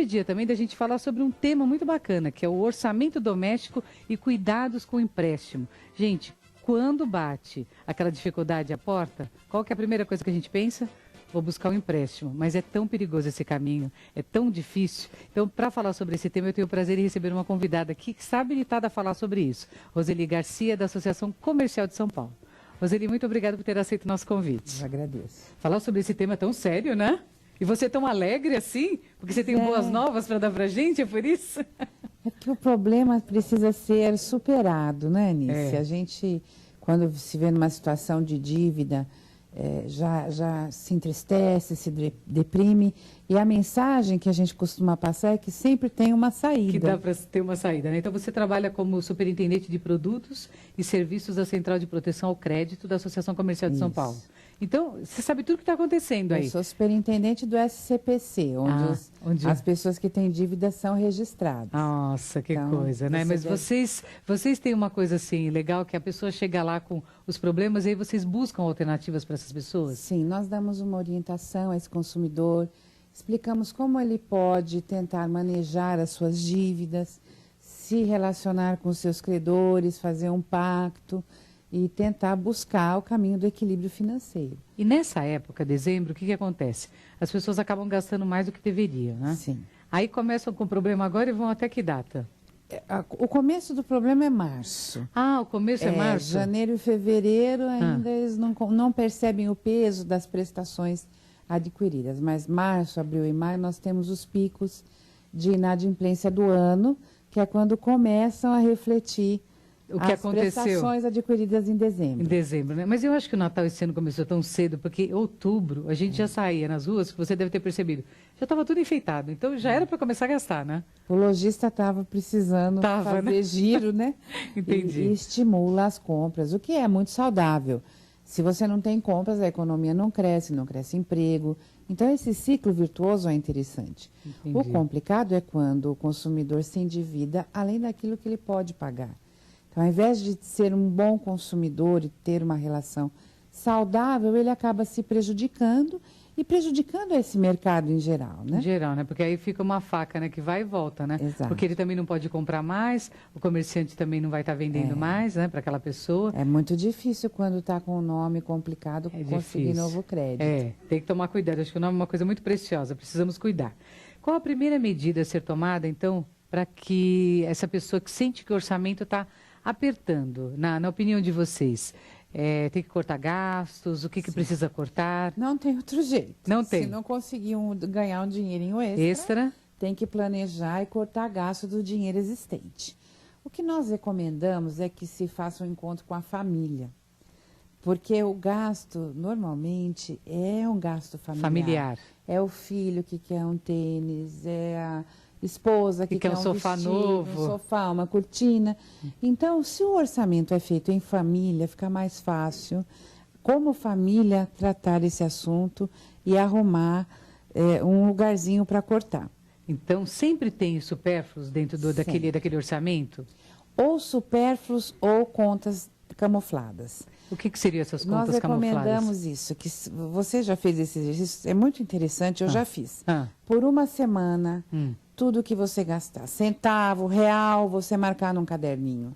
dia também da gente falar sobre um tema muito bacana, que é o orçamento doméstico e cuidados com o empréstimo. Gente, quando bate aquela dificuldade à porta, qual que é a primeira coisa que a gente pensa? Vou buscar um empréstimo, mas é tão perigoso esse caminho, é tão difícil. Então, para falar sobre esse tema, eu tenho o prazer em receber uma convidada aqui que está habilitada a falar sobre isso. Roseli Garcia, da Associação Comercial de São Paulo. Roseli, muito obrigada por ter aceito o nosso convite. Eu agradeço. Falar sobre esse tema tão sério, né? E você tão alegre assim? Porque você tem boas novas para dar para a gente, é por isso? É que o problema precisa ser superado, né, Anice? É. A gente, quando se vê numa situação de dívida, já se entristece, se deprime. E a mensagem que a gente costuma passar é que sempre tem uma saída. Que dá para ter uma saída, né? Então, você trabalha como superintendente de produtos e serviços da Central de Proteção ao Crédito da Associação Comercial de São Paulo. Então, você sabe tudo o que está acontecendo aí. Eu sou superintendente do SCPC, onde as pessoas que têm dívidas são registradas. Nossa, que Então, coisa, né? Mas vocês têm uma coisa assim, legal, que a pessoa chega lá com os problemas e aí vocês buscam alternativas para essas pessoas? Sim, nós damos uma orientação a esse consumidor, explicamos como ele pode tentar manejar as suas dívidas, se relacionar com os seus credores, fazer um pacto e tentar buscar o caminho do equilíbrio financeiro. E nessa época, dezembro, o que acontece? As pessoas acabam gastando mais do que deveriam, né? Sim. Aí começam com o problema agora e vão até que data? O começo do problema é março. Ah, o começo é março? Janeiro e fevereiro ainda eles não percebem o peso das prestações adquiridas. Mas março, abril e maio nós temos os picos de inadimplência do ano, que é quando começam a refletir o que as aconteceu? Prestações adquiridas em dezembro. Em dezembro, né? Mas eu acho que o Natal esse ano começou tão cedo, porque em outubro a gente já saía nas ruas, que você deve ter percebido. Já estava tudo enfeitado, então já era para começar a gastar, né? O lojista estava precisando fazer né? Giro, né? Entendi. E estimula as compras, o que é muito saudável. Se você não tem compras, a economia não cresce emprego. Então, esse ciclo virtuoso é interessante. Entendi. O complicado é quando o consumidor se endivida além daquilo que ele pode pagar. Então, ao invés de ser um bom consumidor e ter uma relação saudável, ele acaba se prejudicando e prejudicando esse mercado em geral, né? Em geral, né? Porque aí fica uma faca, né? Que vai e volta, né? Exato. Porque ele também não pode comprar mais, o comerciante também não vai estar vendendo mais, né? Para aquela pessoa. É muito difícil quando está com um nome complicado conseguir novo crédito. Tem que tomar cuidado. Acho que o nome é uma coisa muito preciosa, precisamos cuidar. Qual a primeira medida a ser tomada, então, para que essa pessoa que sente que o orçamento está apertando, na opinião de vocês? Tem que cortar gastos? O que precisa cortar? Não tem outro jeito. Não tem. Se não conseguir ganhar um dinheirinho extra, tem que planejar e cortar gasto do dinheiro existente. O que nós recomendamos é que se faça um encontro com a família. Porque o gasto, normalmente, é um gasto familiar. É o filho que quer um tênis, é a esposa que quer um sofá vestido, novo, um sofá, uma cortina. Então, se o orçamento é feito em família, fica mais fácil, como família, tratar esse assunto e arrumar um lugarzinho para cortar. Então, sempre tem supérfluos dentro daquele orçamento? Ou supérfluos ou contas camufladas. O que seriam essas contas camufladas? Nós recomendamos isso, que você já fez esse exercício, é muito interessante, eu já fiz. Por uma semana, tudo que você gastar, centavo, real, você marcar num caderninho.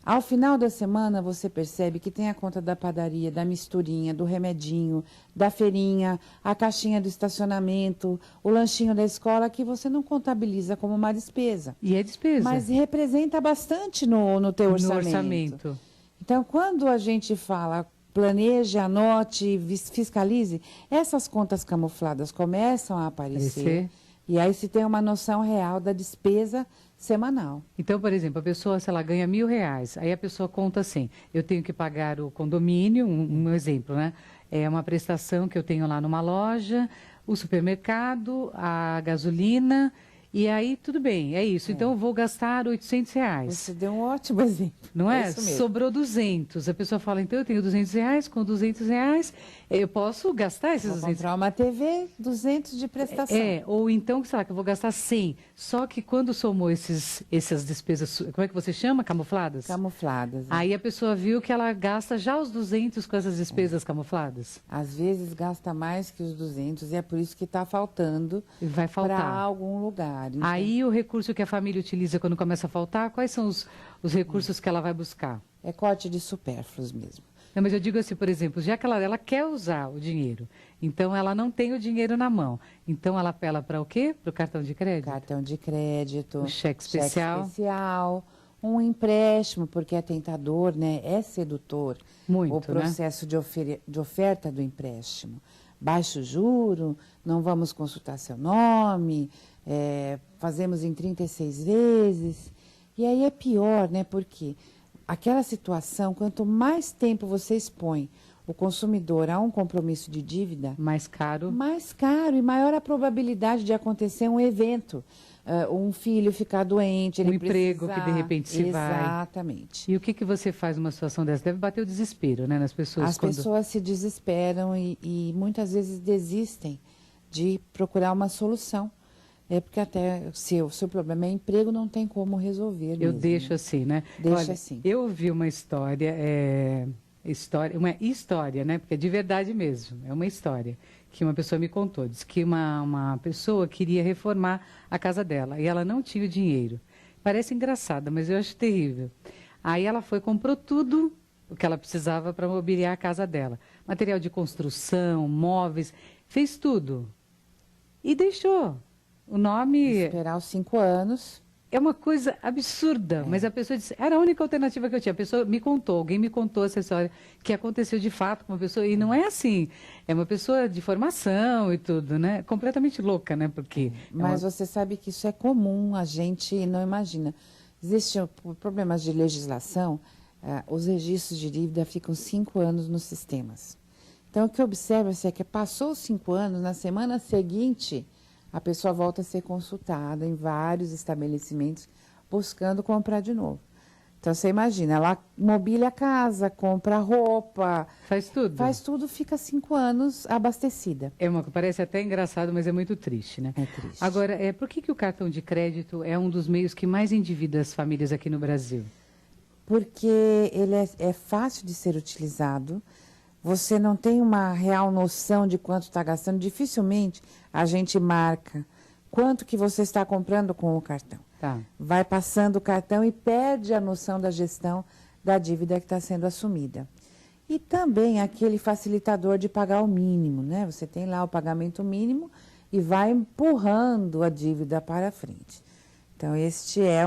Ao final da semana, você percebe que tem a conta da padaria, da misturinha, do remedinho, da feirinha, a caixinha do estacionamento, o lanchinho da escola, que você não contabiliza como uma despesa. E é despesa. Mas representa bastante no teu orçamento. No orçamento. Então, quando a gente fala planeje, anote, fiscalize, essas contas camufladas começam a aparecer. E aí se tem uma noção real da despesa semanal. Então, por exemplo, a pessoa, se ela ganha R$1.000, aí a pessoa conta assim, eu tenho que pagar o condomínio, um exemplo, né? É uma prestação que eu tenho lá numa loja, o supermercado, a gasolina, e aí tudo bem, é isso. Então eu vou gastar R$800. Você deu um ótimo exemplo. Não é? Isso mesmo. Sobrou 200. A pessoa fala, então eu tenho R$200, com R$200 eu posso gastar esses Vou 200. comprar uma TV, 200 de prestação. Ou então, sei lá, que eu vou gastar 100. Só que quando somou essas despesas, como é que você chama? Camufladas? Camufladas. Aí a pessoa viu que ela gasta já os 200 com essas despesas camufladas. Às vezes gasta mais que os 200 e é por isso que está faltando Vai faltar para algum lugar. salário. Aí o recurso que a família utiliza quando começa a faltar, quais são os recursos que ela vai buscar? É corte de supérfluos mesmo. Não, mas eu digo assim, por exemplo, já que ela quer usar o dinheiro, então ela não tem o dinheiro na mão. Então ela apela para o quê? Para o cartão de crédito? Cartão de crédito. O cheque especial. Cheque especial. Um empréstimo, porque é tentador, né? É sedutor. Muito, o processo, né? de oferta do empréstimo. Baixo juro, não vamos consultar seu nome, fazemos em 36 vezes. E aí é pior, né? Porque aquela situação, quanto mais tempo você expõe o consumidor a um compromisso de dívida, mais caro e maior a probabilidade de acontecer um evento. Um filho ficar doente, ele emprego que de repente se vai. Exatamente. E o que você faz numa situação dessa? Deve bater o desespero, né, nas pessoas. As pessoas se desesperam e muitas vezes desistem de procurar uma solução. É porque até se o seu problema é emprego, não tem como resolver. Eu deixo assim, né? Deixa assim. Eu ouvi uma história, uma história, né? Porque é de verdade mesmo, é uma história que uma pessoa me contou. Diz que uma pessoa queria reformar a casa dela e ela não tinha o dinheiro. Parece engraçada, mas eu acho terrível. Aí ela comprou tudo o que ela precisava para mobiliar a casa dela. Material de construção, móveis, fez tudo. E deixou o nome... Esperar os 5 anos... É uma coisa absurda, mas a pessoa disse, era a única alternativa que eu tinha. A pessoa me contou, alguém me contou essa história, que aconteceu de fato com uma pessoa, e não é assim, é uma pessoa de formação e tudo, né? Completamente louca, né? Porque mas você sabe que isso é comum, a gente não imagina. Existem problemas de legislação, os registros de dívida ficam 5 anos nos sistemas. Então, o que observa-se é que passou os 5 anos, na semana seguinte... a pessoa volta a ser consultada em vários estabelecimentos buscando comprar de novo. Então, você imagina, ela mobília a casa, compra roupa... Faz tudo. Faz tudo, fica 5 anos abastecida. Parece até engraçado, mas é muito triste, né? É triste. Agora, por que o cartão de crédito é um dos meios que mais endivida as famílias aqui no Brasil? Porque ele é fácil de ser utilizado. Você não tem uma real noção de quanto está gastando. Dificilmente a gente marca quanto que você está comprando com o cartão. Tá. Vai passando o cartão e perde a noção da gestão da dívida que está sendo assumida. E também aquele facilitador de pagar o mínimo, né? Você tem lá o pagamento mínimo e vai empurrando a dívida para frente. Então, este é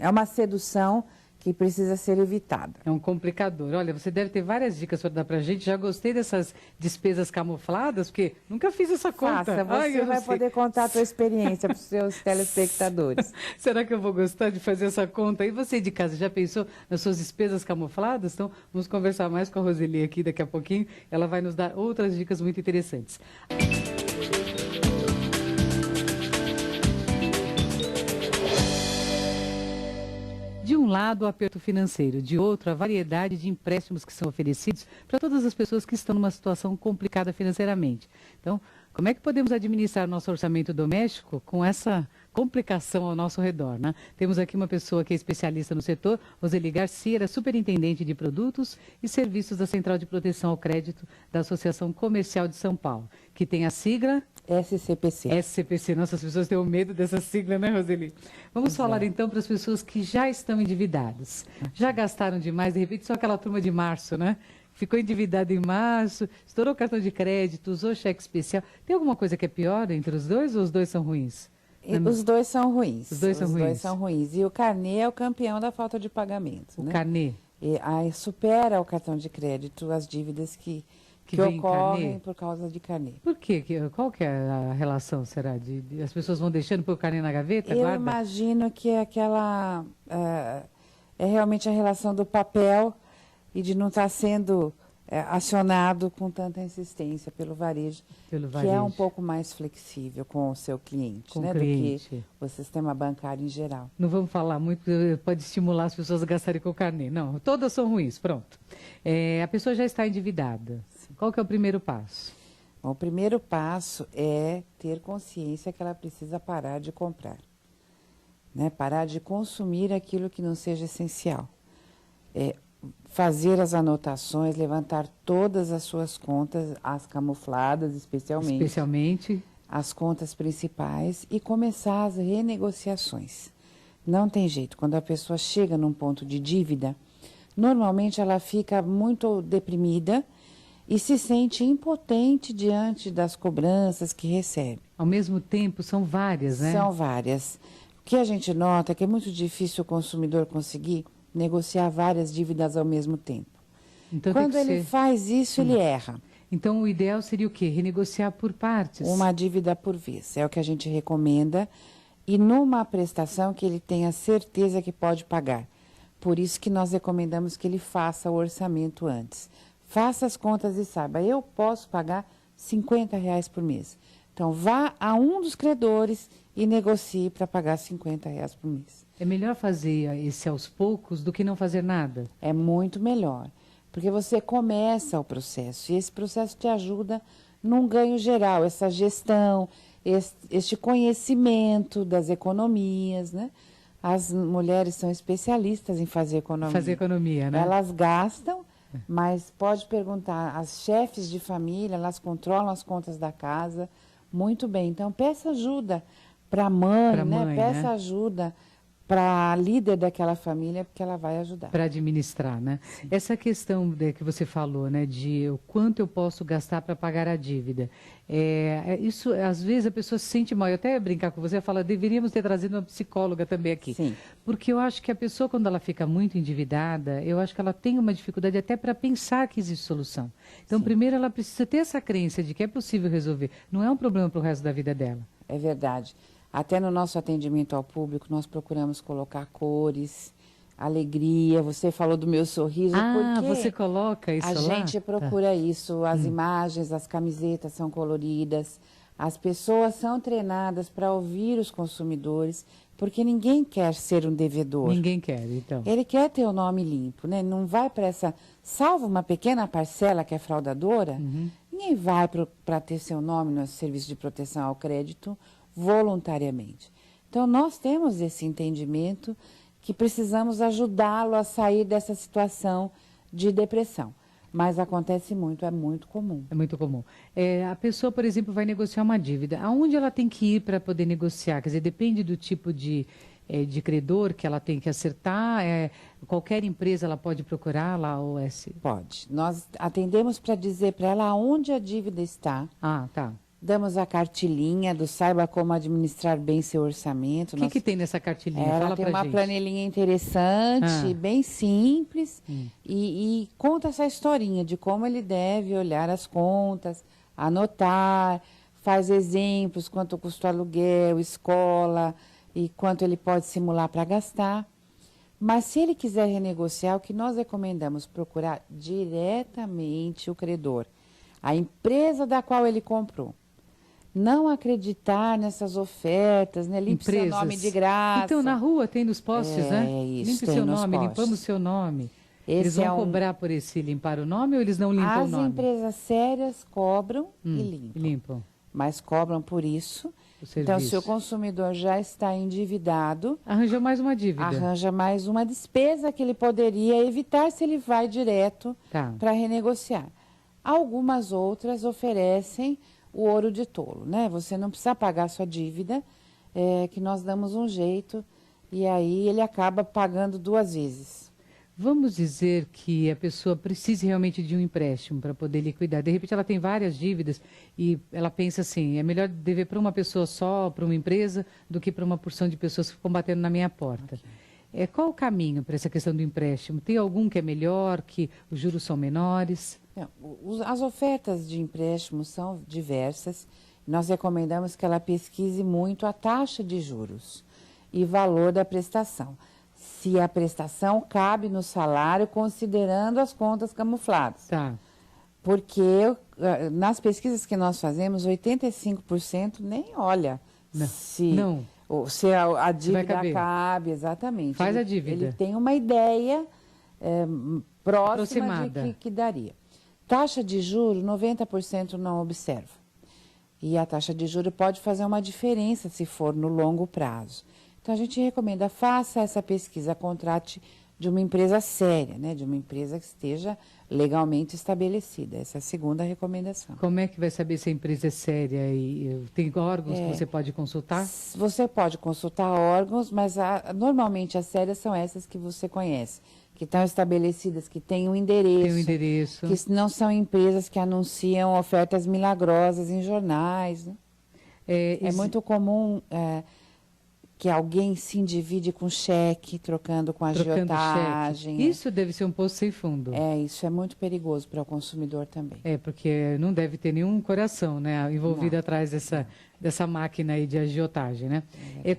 uma sedução que precisa ser evitada. É um complicador. Olha, você deve ter várias dicas para dar para a gente. Já gostei dessas despesas camufladas, porque nunca fiz essa conta. Faça, você vai poder contar a sua experiência para os seus telespectadores. Será que eu vou gostar de fazer essa conta? E você de casa, já pensou nas suas despesas camufladas? Então, vamos conversar mais com a Roseli aqui daqui a pouquinho. Ela vai nos dar outras dicas muito interessantes. De um lado, o aperto financeiro, de outro, a variedade de empréstimos que são oferecidos para todas as pessoas que estão numa situação complicada financeiramente. Então, como é que podemos administrar nosso orçamento doméstico com essa complicação ao nosso redor, né? Temos aqui uma pessoa que é especialista no setor, Roseli Garcia, era superintendente de produtos e serviços da Central de Proteção ao Crédito da Associação Comercial de São Paulo, que tem a sigla... SCPC. SCPC. Nossa, as pessoas têm medo dessa sigla, né, Roseli? Vamos falar então para as pessoas que já estão endividadas. Já gastaram demais, de repente só aquela turma de março, né? Ficou endividado em março, estourou o cartão de crédito, usou cheque especial. Tem alguma coisa que é pior entre os dois ou os dois são ruins? Os dois são ruins. Os dois são ruins. E o carnê é o campeão da falta de pagamento. O carnê? Aí supera o cartão de crédito as dívidas que ocorrem por causa de carnê. Por quê? Qual que é a relação, será? As pessoas vão deixando pôr o carnê na gaveta? Eu guarda? imagino que é aquela... é realmente a relação do papel e de não estar sendo acionado com tanta insistência pelo varejo, que é um pouco mais flexível com o seu cliente, né, do que o sistema bancário em geral. Não vamos falar muito, pode estimular as pessoas a gastarem com o carnê. Não, todas são ruins, pronto. A pessoa já está endividada. Sim. Qual que é o primeiro passo? Bom, o primeiro passo é ter consciência que ela precisa parar de comprar, né? Parar de consumir aquilo que não seja essencial. Fazer as anotações, levantar todas as suas contas, as camufladas especialmente. as contas principais e começar as renegociações. Não tem jeito, quando a pessoa chega num ponto de dívida, normalmente ela fica muito deprimida e se sente impotente diante das cobranças que recebe. Ao mesmo tempo, são várias, né? São várias. O que a gente nota é que é muito difícil o consumidor conseguir negociar várias dívidas ao mesmo tempo. Então, quando ele faz isso, ele erra. Então, o ideal seria o quê? Renegociar por partes? Uma dívida por vez, é o que a gente recomenda. E numa prestação que ele tenha certeza que pode pagar. Por isso que nós recomendamos que ele faça o orçamento antes. Faça as contas e saiba, eu posso pagar R$50 por mês. Então, vá a um dos credores e negocie para pagar R$50 por mês. É melhor fazer esse aos poucos do que não fazer nada? É muito melhor, porque você começa o processo e esse processo te ajuda num ganho geral, essa gestão, este conhecimento das economias, né? As mulheres são especialistas em fazer economia. Fazer economia, né? Elas gastam, mas pode perguntar, as chefes de família, elas controlam as contas da casa muito bem. Então, peça ajuda para a mãe, né? Peça ajuda para a líder daquela família, porque ela vai ajudar. Para administrar, né? Sim. Essa questão que você falou, né, de o quanto eu posso gastar para pagar a dívida, isso, às vezes, a pessoa se sente mal. Eu até ia brincar com você e falar, deveríamos ter trazido uma psicóloga também aqui. Sim. Porque eu acho que a pessoa, quando ela fica muito endividada, eu acho que ela tem uma dificuldade até para pensar que existe solução. Então, sim, primeiro, ela precisa ter essa crença de que é possível resolver. Não é um problema para o resto da vida dela. É verdade. Até no nosso atendimento ao público, nós procuramos colocar cores, alegria. Você falou do meu sorriso. Ah, você coloca isso lá? A gente procura isso. As imagens, as camisetas são coloridas. As pessoas são treinadas para ouvir os consumidores, porque ninguém quer ser um devedor. Ninguém quer, então. Ele quer ter o nome limpo, né? Não vai para essa... Salvo uma pequena parcela que é fraudadora, ninguém vai para ter seu nome no serviço de proteção ao crédito voluntariamente. Então, nós temos esse entendimento que precisamos ajudá-lo a sair dessa situação de depressão. Mas acontece muito, é muito comum. É muito comum. A pessoa, por exemplo, vai negociar uma dívida. Aonde ela tem que ir para poder negociar? Quer dizer, depende do tipo de credor que ela tem que acertar? Qualquer empresa ela pode procurar lá? Pode. Nós atendemos para dizer para ela onde a dívida está. Ah, tá. Damos a cartilinha do Saiba Como Administrar Bem Seu Orçamento. O que tem nessa cartilinha? Ela tem uma planilhinha interessante, bem simples, e conta essa historinha de como ele deve olhar as contas, anotar, faz exemplos, quanto custa o aluguel, escola, e quanto ele pode simular para gastar. Mas se ele quiser renegociar, o que nós recomendamos procurar diretamente o credor, a empresa da qual ele comprou. Não acreditar nessas ofertas, né? Limpe seu nome de graça. Então, na rua tem nos postes, né? Isso, limpe seu nome, limpamos seu nome. Eles vão cobrar por esse limpar o nome ou eles não limpam o nome? As empresas sérias cobram e limpam. Mas cobram por isso. Então, se o consumidor já está endividado... Arranja mais uma dívida. Arranja mais uma despesa que ele poderia evitar se ele vai direto para renegociar. Algumas outras oferecem o ouro de tolo, né? Você não precisa pagar a sua dívida, que nós damos um jeito, e aí ele acaba pagando 2 vezes. Vamos dizer que a pessoa precise realmente de um empréstimo para poder liquidar. De repente ela tem várias dívidas e ela pensa assim, é melhor dever para uma pessoa só, para uma empresa, do que para uma porção de pessoas que ficam batendo na minha porta. Qual o caminho para essa questão do empréstimo? Tem algum que é melhor, que os juros são menores? As ofertas de empréstimo são diversas. Nós recomendamos que ela pesquise muito a taxa de juros e valor da prestação. Se a prestação cabe no salário, considerando as contas camufladas. Tá. Porque nas pesquisas que nós fazemos, 85% nem olha se a dívida cabe, exatamente. Faz a dívida. Ele tem uma ideia próxima de que daria. Taxa de juros, 90% não observa. E a taxa de juros pode fazer uma diferença se for no longo prazo. Então, a gente recomenda, faça essa pesquisa, contrate de uma empresa séria, né? De uma empresa que esteja legalmente estabelecida. Essa é a segunda recomendação. Como é que vai saber se a empresa é séria? E tem órgãos que você pode consultar? Você pode consultar órgãos, mas normalmente as sérias são essas que você conhece, que estão estabelecidas, que têm um endereço. Tem um endereço. Que não são empresas que anunciam ofertas milagrosas em jornais. Né? É muito comum que alguém se endivide com cheque, trocando com agiotagem. Cheque. Isso deve ser um poço sem fundo. Isso é muito perigoso para o consumidor também. Porque não deve ter nenhum coração, né, envolvido atrás dessa máquina aí de agiotagem, né?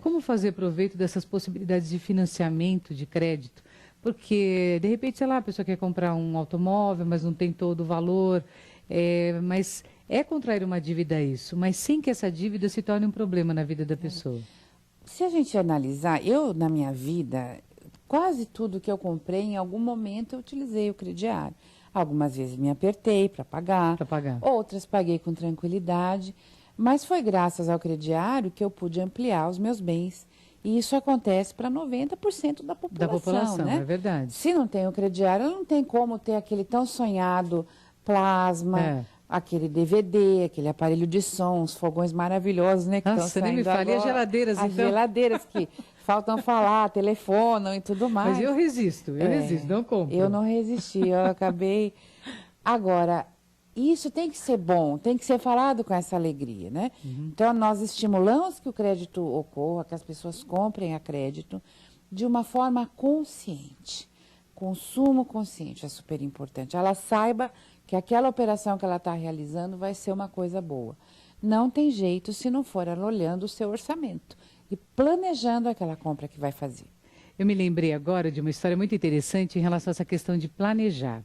Como fazer proveito dessas possibilidades de financiamento, de crédito? Porque, de repente, sei lá, a pessoa quer comprar um automóvel, mas não tem todo o valor, mas contrair uma dívida isso, mas sem que essa dívida se torne um problema na vida da pessoa. Se a gente analisar, na minha vida, quase tudo que eu comprei, em algum momento eu utilizei o crediário. Algumas vezes me apertei para pagar, outras paguei com tranquilidade, mas foi graças ao crediário que eu pude ampliar os meus bens. E isso acontece para 90% da população, né? É verdade. Se não tem o crediário, não tem como ter aquele tão sonhado plasma, aquele DVD, aquele aparelho de som, os fogões maravilhosos, né? Que estão saindo nem me fale, agora. E as geladeiras, as geladeiras que faltam falar, telefonam e tudo mais. Mas eu resisto, não compro. Eu não resisti, eu acabei... Agora, isso tem que ser bom, tem que ser falado com essa alegria, né? Então, nós estimulamos que o crédito ocorra, que as pessoas comprem a crédito de uma forma consciente. Consumo consciente é super importante. Ela saiba que aquela operação que ela está realizando vai ser uma coisa boa. Não tem jeito se não for ela olhando o seu orçamento e planejando aquela compra que vai fazer. Eu me lembrei agora de uma história muito interessante em relação a essa questão de planejar.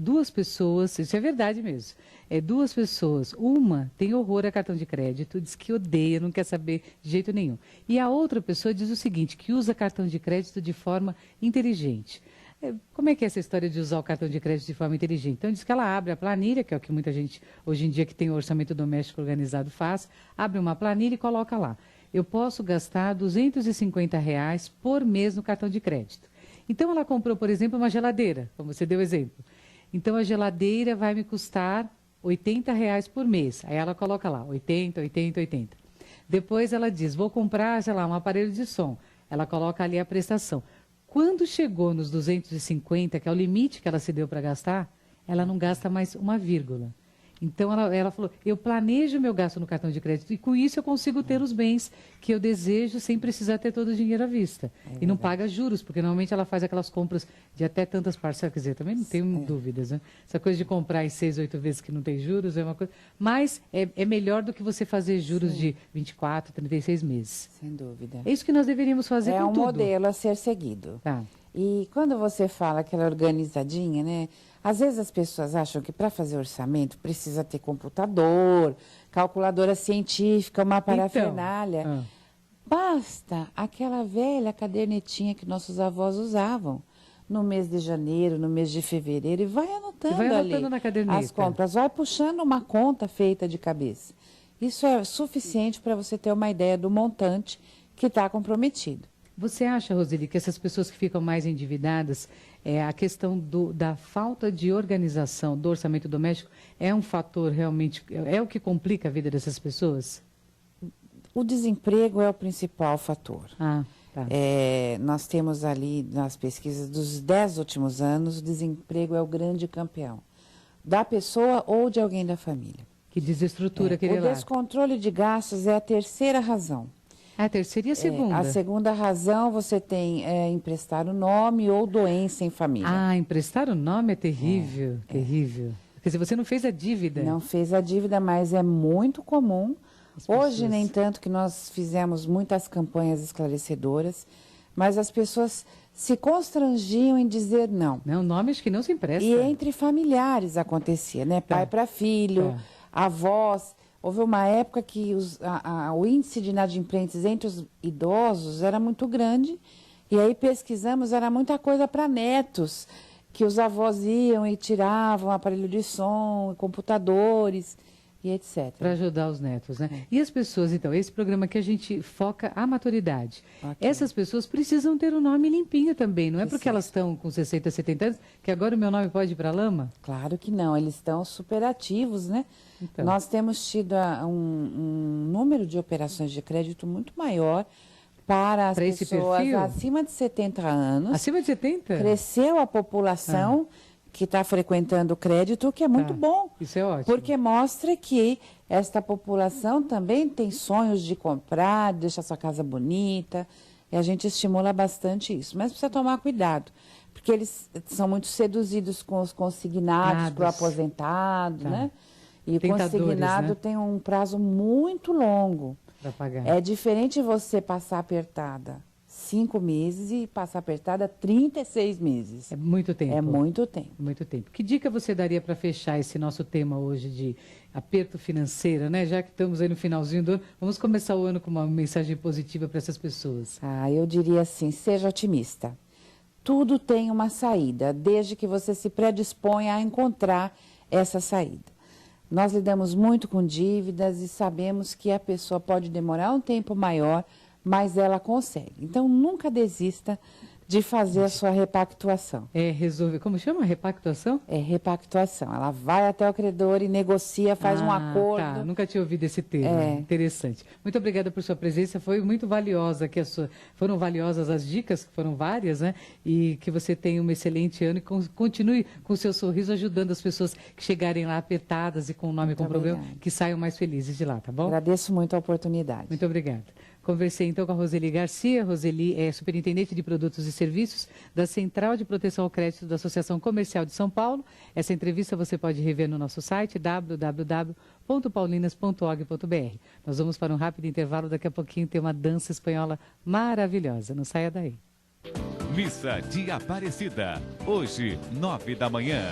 Duas pessoas, isso é verdade mesmo, duas pessoas, uma tem horror a cartão de crédito, diz que odeia, não quer saber de jeito nenhum. E a outra pessoa diz o seguinte, que usa cartão de crédito de forma inteligente. Como é que é essa história de usar o cartão de crédito de forma inteligente? Então, diz que ela abre a planilha, que é o que muita gente, hoje em dia, que tem o orçamento doméstico organizado faz, abre uma planilha e coloca lá. Eu posso gastar R$250 por mês no cartão de crédito. Então, ela comprou, por exemplo, uma geladeira, como você deu exemplo. Então, a geladeira vai me custar R$80 por mês. Aí ela coloca lá, 80, 80, 80. Depois ela diz, vou comprar, sei lá, um aparelho de som. Ela coloca ali a prestação. Quando chegou nos 250, que é o limite que ela se deu para gastar, ela não gasta mais uma vírgula. Então, ela falou, eu planejo meu gasto no cartão de crédito e com isso eu consigo ter os bens que eu desejo sem precisar ter todo o dinheiro à vista. E não paga juros, porque normalmente ela faz aquelas compras de até tantas parcelas, quer dizer, também não tenho dúvidas, né? Essa coisa de comprar em 6, 8 vezes que não tem juros é uma coisa... Mas é melhor do que você fazer juros de 24, 36 meses. Sem dúvida. É isso que nós deveríamos fazer com tudo. É um modelo a ser seguido. Tá. E quando você fala que ela é organizadinha, né? Às vezes as pessoas acham que para fazer orçamento precisa ter computador, calculadora científica, uma parafernália. Basta aquela velha cadernetinha que nossos avós usavam no mês de janeiro, no mês de fevereiro, e vai anotando ali na caderneta. As compras, vai puxando uma conta feita de cabeça. Isso é suficiente para você ter uma ideia do montante que está comprometido. Você acha, Roseli, que essas pessoas que ficam mais endividadas, a questão da falta de organização do orçamento doméstico é um fator realmente, é o que complica a vida dessas pessoas? O desemprego é o principal fator. Tá. Nós temos ali nas pesquisas dos 10 últimos anos, o desemprego é o grande campeão. Da pessoa ou de alguém da família. Que desestrutura aquele lar. O descontrole de gastos é a terceira razão. A terceira e a segunda? A segunda razão você tem emprestar o nome ou doença em família. Emprestar o nome é terrível, terrível. Quer dizer, você não fez a dívida. Não fez a dívida, mas é muito comum. Hoje, nem tanto, que nós fizemos muitas campanhas esclarecedoras, mas as pessoas se constrangiam em dizer não. Não, nome acho que não se empresta. E entre familiares acontecia, né? Pai para filho, avós. Houve uma época que o índice de inadimplentes entre os idosos era muito grande, e aí pesquisamos, era muita coisa para netos, que os avós iam e tiravam aparelho de som, computadores. e etc. Para ajudar os netos, né? E as pessoas, então, esse programa que a gente foca a maturidade. Essas pessoas precisam ter o nome limpinho também, não é porque elas estão com 60, 70 anos, que agora o meu nome pode ir para a lama? Claro que não, eles estão super ativos, né? Então. Nós temos tido um número de operações de crédito muito maior para as pessoas acima de 70 anos. Acima de 70? Cresceu a população que está frequentando o crédito, o que é muito bom. Isso é ótimo. Porque mostra que esta população também tem sonhos de comprar, de deixar sua casa bonita, e a gente estimula bastante isso. Mas precisa tomar cuidado, porque eles são muito seduzidos com os consignados para o aposentado, né? E o consignado tem um prazo muito longo. Para pagar. É diferente você passar apertada 5 meses e passar apertada 36 meses. É muito tempo. É muito tempo. Muito tempo. Que dica você daria para fechar esse nosso tema hoje de aperto financeiro, né? Já que estamos aí no finalzinho do ano, vamos começar o ano com uma mensagem positiva para essas pessoas. Eu diria assim, seja otimista. Tudo tem uma saída, desde que você se predisponha a encontrar essa saída. Nós lidamos muito com dívidas e sabemos que a pessoa pode demorar um tempo maior, mas ela consegue. Então, nunca desista de fazer a sua repactuação. Resolver. Como chama? Repactuação? É repactuação. Ela vai até o credor e negocia, faz um acordo. Nunca tinha ouvido esse termo. Interessante. Muito obrigada por sua presença. Foi muito valiosa. Foram valiosas as dicas, que foram várias, né? E que você tenha um excelente ano e continue com o seu sorriso ajudando as pessoas que chegarem lá apertadas e com o nome com problema, que saiam mais felizes de lá, tá bom? Agradeço muito a oportunidade. Muito obrigada. Conversei então com a Roseli Garcia. Roseli é superintendente de produtos e serviços da Central de Proteção ao Crédito da Associação Comercial de São Paulo. Essa entrevista você pode rever no nosso site www.paulinas.org.br. Nós vamos para um rápido intervalo, daqui a pouquinho tem uma dança espanhola maravilhosa. Não saia daí. Missa de Aparecida, hoje, 9 da manhã.